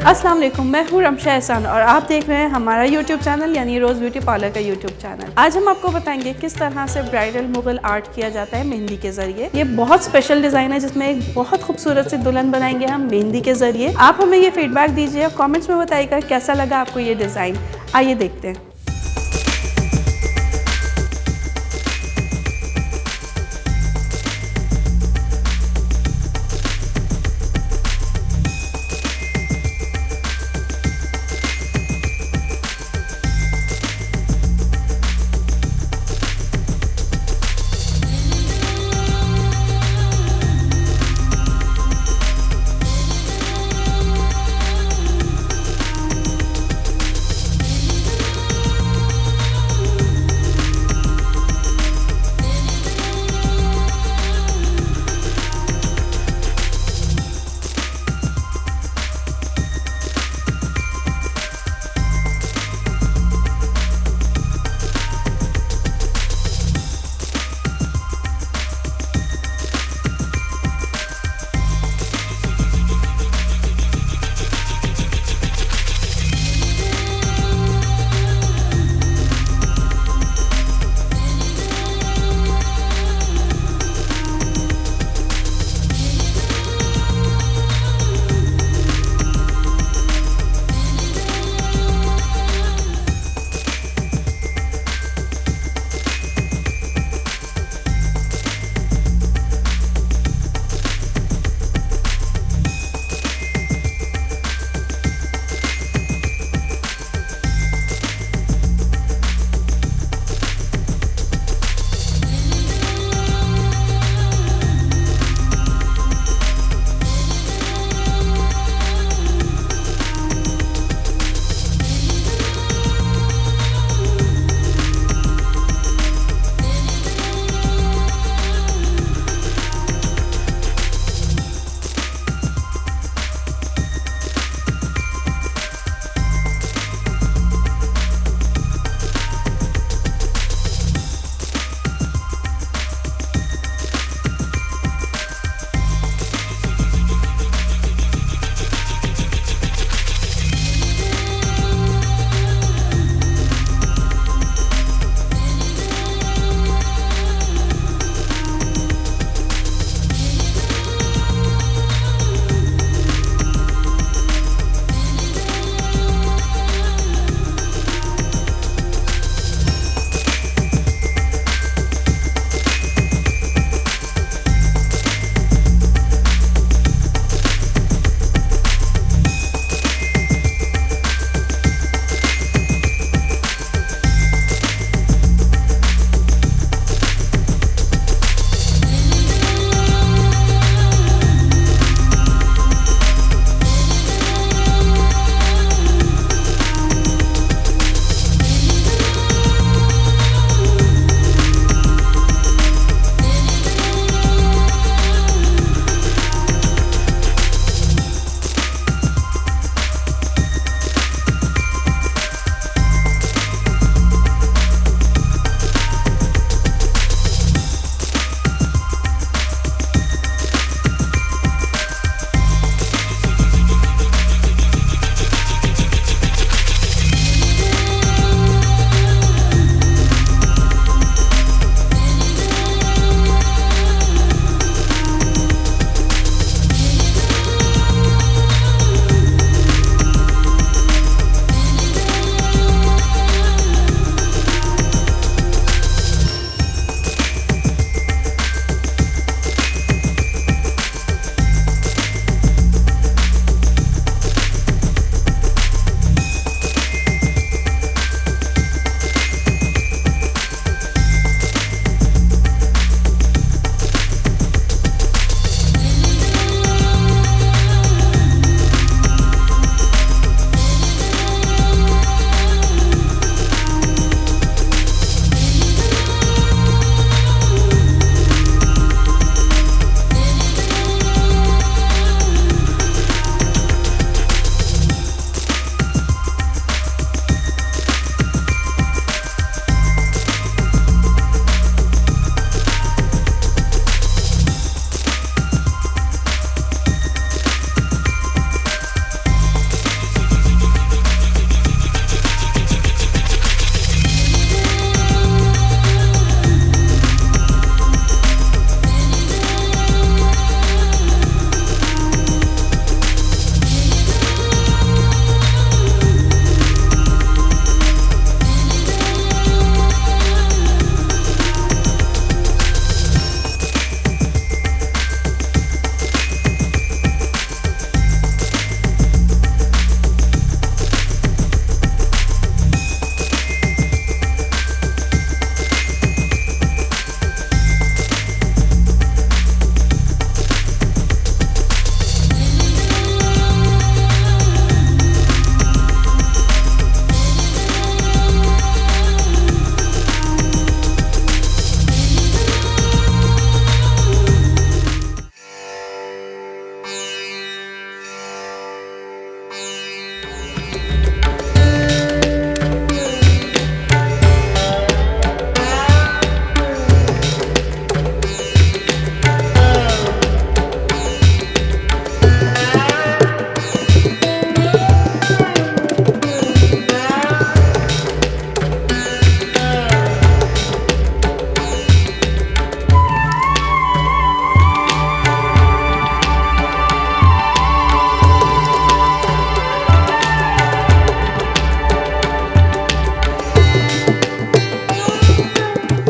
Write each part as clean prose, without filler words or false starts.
अस्सलाम वालेकुम, मैं हूँ रमशा एहसान और आप देख रहे हैं हमारा यूट्यूब चैनल यानी रोज़ ब्यूटी पार्लर का यूट्यूब चैनल। आज हम आपको बताएंगे किस तरह से ब्राइडल मुगल आर्ट किया जाता है मेहंदी के जरिए। ये बहुत स्पेशल डिज़ाइन है जिसमें एक बहुत खूबसूरत सी दुल्हन बनाएंगे हम मेहंदी के जरिए। आप हमें ये फीडबैक दीजिए, कॉमेंट्स में बताइएगा कैसा लगा आपको ये डिज़ाइन। आइए देखते हैं।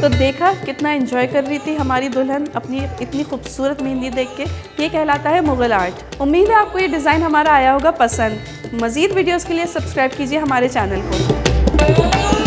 तो देखा कितना एंजॉय कर रही थी हमारी दुल्हन अपनी इतनी खूबसूरत मेहंदी देख के। ये कहलाता है मुग़ल आर्ट। उम्मीद है आपको ये डिज़ाइन हमारा आया होगा पसंद। मज़ीद वीडियोज़ के लिए सब्सक्राइब कीजिए हमारे चैनल को।